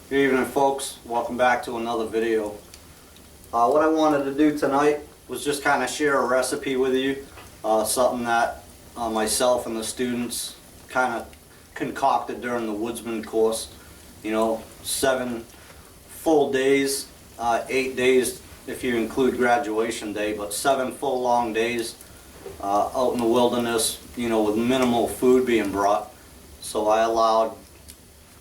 Good evening, folks. Welcome back to another video. What I wanted to do tonight was just kind of share a recipe with you, something that myself and the students kind of concocted during the woodsman course. You know, 7 full days, 8 days if you include graduation day, but 7 full long days out in the wilderness, you know, with minimal food being brought. So I allowed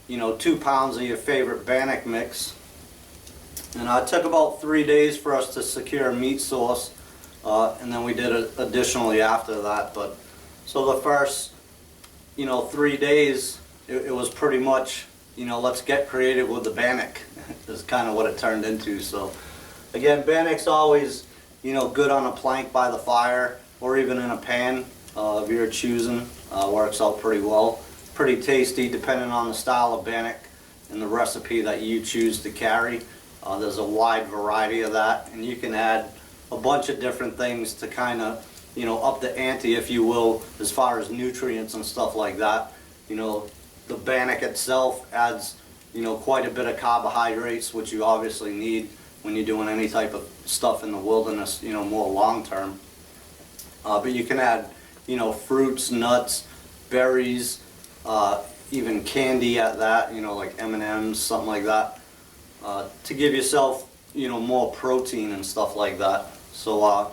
2 pounds of your favorite Bannock mix, and it took about 3 days for us to secure a meat source, and then we did it additionally after that. But so the first 3 days it was pretty much let's get creative with the Bannock is kind of what it turned into. So again, Bannock's always good on a plank by the fire or even in a pan of your choosing. Works out pretty well. Pretty tasty depending on the style of Bannock and the recipe that you choose to carry. There's a wide variety of that, and you can add a bunch of different things to kind of up the ante, if you will, as far as nutrients and stuff like that. The Bannock itself adds quite a bit of carbohydrates, which you obviously need when you're doing any type of stuff in the wilderness, more long term. But you can add fruits, nuts, berries, even candy at that, like M&Ms, something like that, to give yourself, more protein and stuff like that. So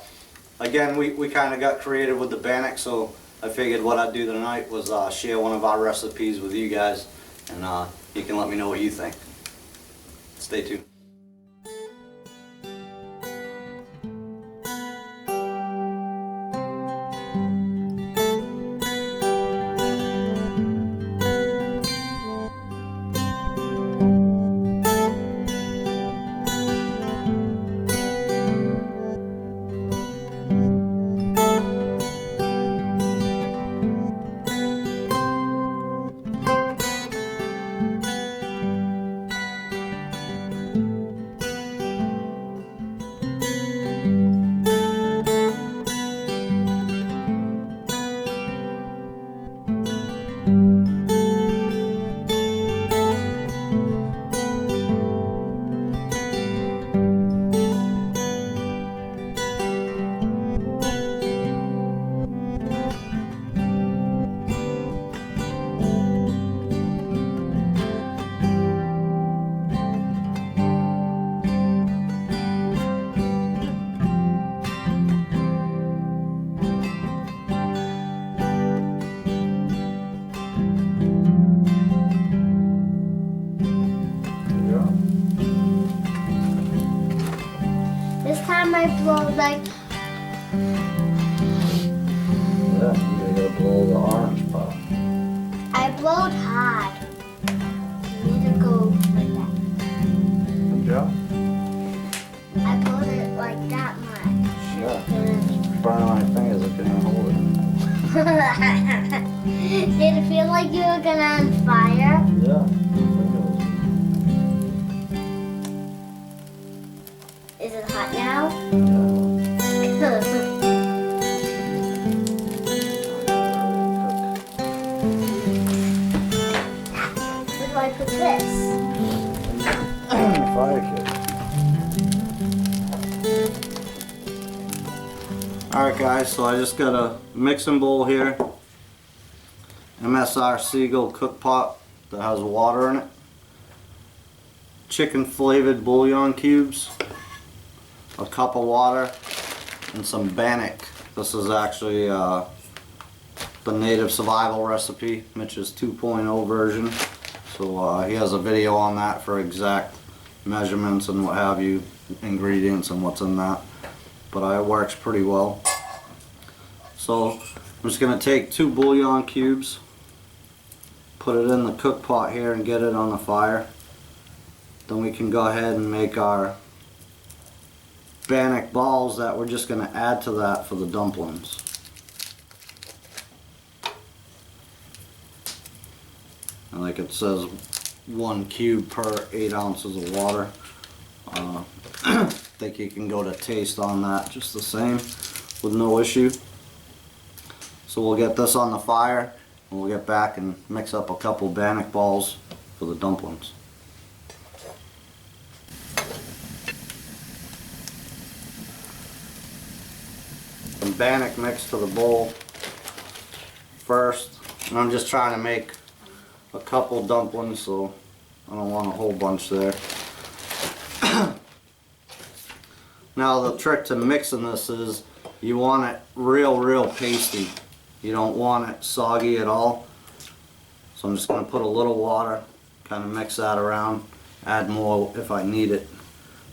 again, we kind of got creative with the Bannock, so I figured what I'd do tonight was share one of our recipes with you guys, and you can let me know what you think. Stay tuned. This time I blow like... Yeah, you gotta blow the orange part. I blowed hard. You need to go like that. Good job. I blowed it like that much. Yeah. Burn on your fingers if you didn't hold it. Did it feel like you were gonna on fire? Yeah. Is it hot now? Where do I put this? Fire kit. Alright guys, so I just got a mixing bowl here. MSR Seagull cook pot that has water in it. Chicken flavored bouillon cubes. A cup of water. And some Bannock. This is actually the native survival recipe, Mitch's 2.0 version. So he has a video on that for exact measurements and what have you, ingredients and what's in that. But it works pretty well. So I'm just going to take 2 bouillon cubes, put it in the cook pot here and get it on the fire. Then we can go ahead and make our Bannock balls that we're just going to add to that for the dumplings. And like it says, 1 cube per 8 ounces of water. I think you can go to taste on that just the same with no issue. So we'll get this on the fire and we'll get back and mix up a couple Bannock balls for the dumplings. some Bannock mix to the bowl first. And I'm just trying to make a couple dumplings, so I don't want a whole bunch there. Now the trick to mixing this is you want it real pasty. You don't want it soggy at all. So I'm just going to put a little water, kind of mix that around, add more if I need it.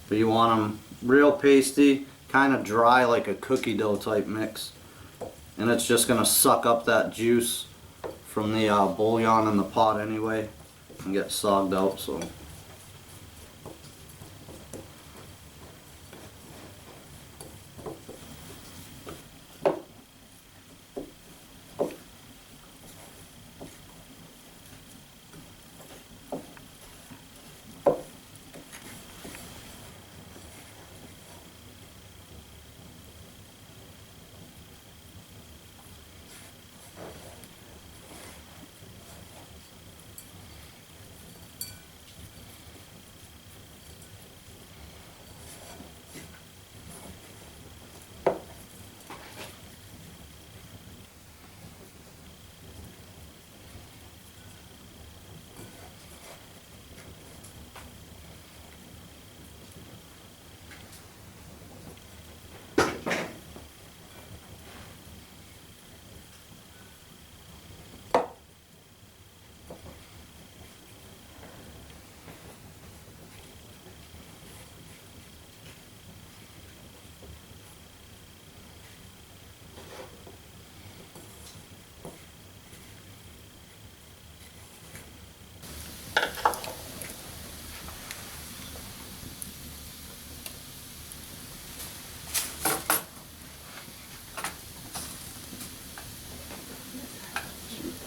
But you want them real pasty, kind of dry like a cookie dough type mix. And it's just going to suck up that juice from the bouillon in the pot anyway and get sogged out. So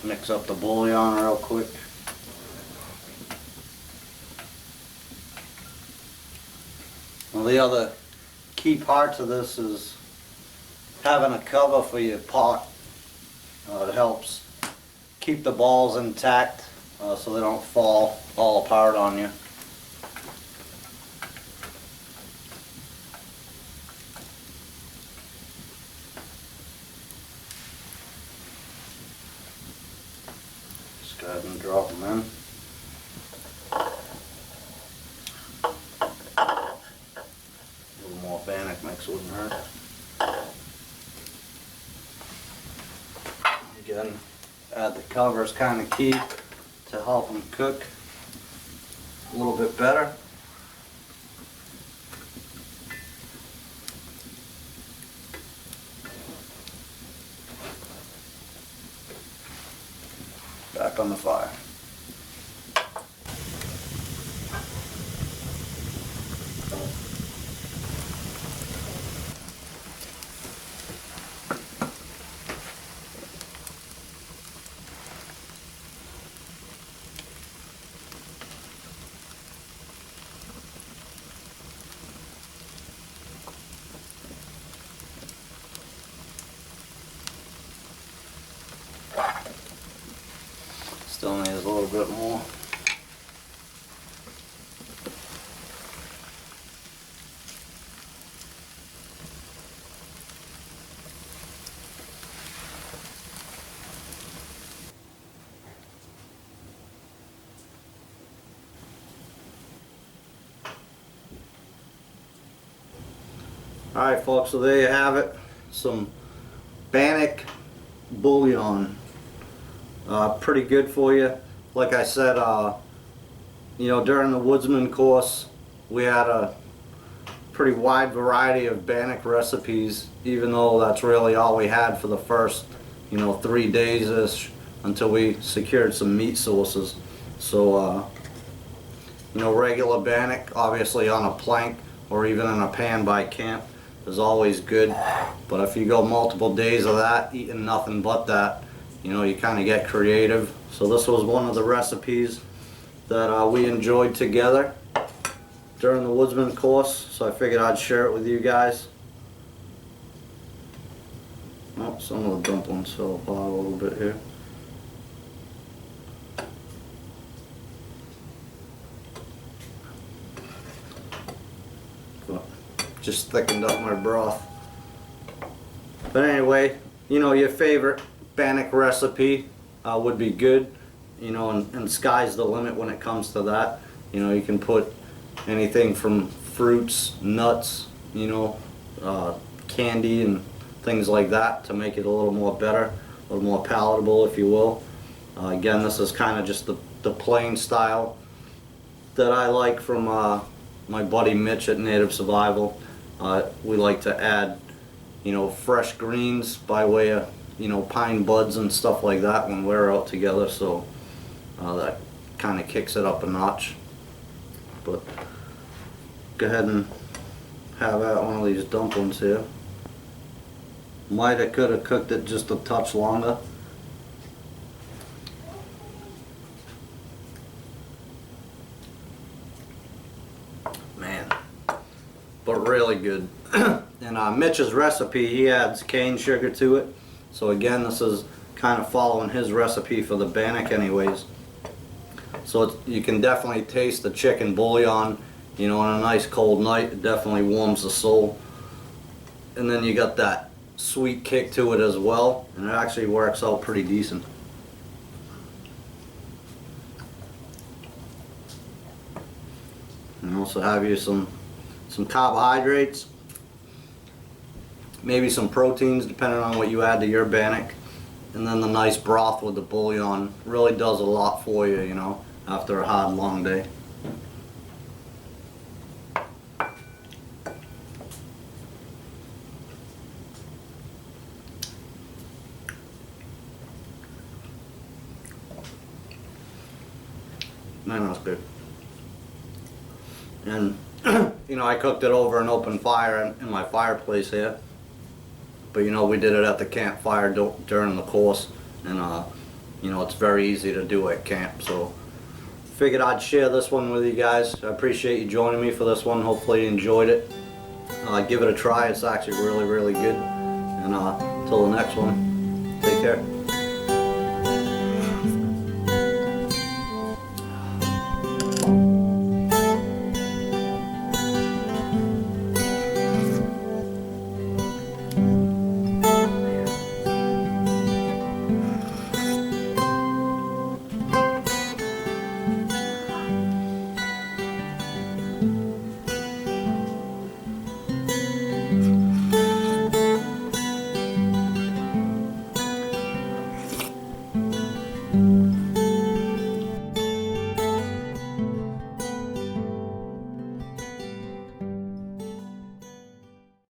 mix up the bouillon real quick. Well, the other key part to this is having a cover for your pot. It helps keep the balls intact so they don't fall all apart on you. Just go ahead and drop them in. A little more Bannock mix wouldn't hurt. Again, add the cover is kind of key to help them cook a little bit better. Back on the fire. Still needs a little bit more. Alright folks, so there you have it. Some Bannock bouillon. Pretty good for you. Like I said, you know, during the Woodsman course we had a pretty wide variety of Bannock recipes, even though that's really all we had for the first, you know, 3 days-ish until we secured some meat sources. So, you know, regular Bannock, obviously on a plank or even in a pan by camp, is always good. But if you go multiple days of that, eating nothing but that, you know, you kind of get creative. So this was one of the recipes that we enjoyed together during the Woodsman course, so I figured I'd share it with you guys. Oh, some of the dumplings fell apart a little bit here. But just thickened up my broth. But anyway, you know, your favorite Bannock recipe would be good, you know, and sky's the limit when it comes to that. You know, you can put anything from fruits, nuts, you know, candy and things like that to make it a little more better, a little more palatable, if you will. Again, this is kind of just the plain style that I like from my buddy Mitch at Native Survival. We like to add, you know, fresh greens by way of, you know, pine buds and stuff like that when we're out together, so that kind of kicks it up a notch. But go ahead and have at one of these dumplings here. Might have could have cooked it just a touch longer. Man, but really good. And Mitch's recipe, he adds cane sugar to it. So again, this is kind of following his recipe for the Bannock anyways. So you can definitely taste the chicken bouillon, you know, on a nice cold night. It definitely warms the soul. And then you got that sweet kick to it as well, and it actually works out pretty decent. And also have you some carbohydrates, maybe some proteins depending on what you add to your Bannock, and then the nice broth with the bouillon really does a lot for you, you know, after a hard long day. Man, that's good. And you know, I cooked it over an open fire in my fireplace here. But you know, we did it at the campfire during the course, and you know, it's very easy to do at camp. So figured I'd share this one with you guys. I appreciate you joining me for this one. Hopefully you enjoyed it. Give it a try. It's actually really, really good. And until the next one, take care.